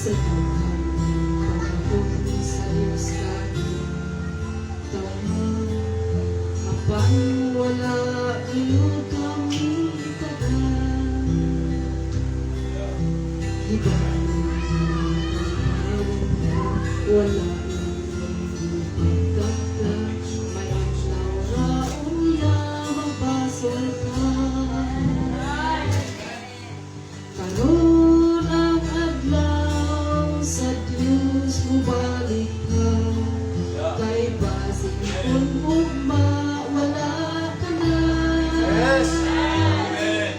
sa dughang pagkakong sa Diyos tama apan wala iyo kami tagan ibang wala balik ka kay basig kung ugma wala ka na. Yes! Amen!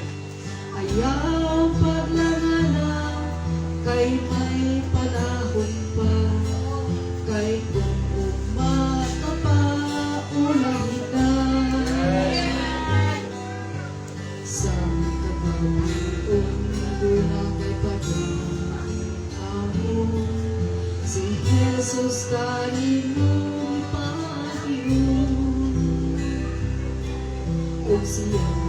Ayaw paglanganaw kay may panahon pa kay kung ugma ka pa ulang ka sa kabawang unang kay pagkakahon si Jesus kanino ipahayag o siya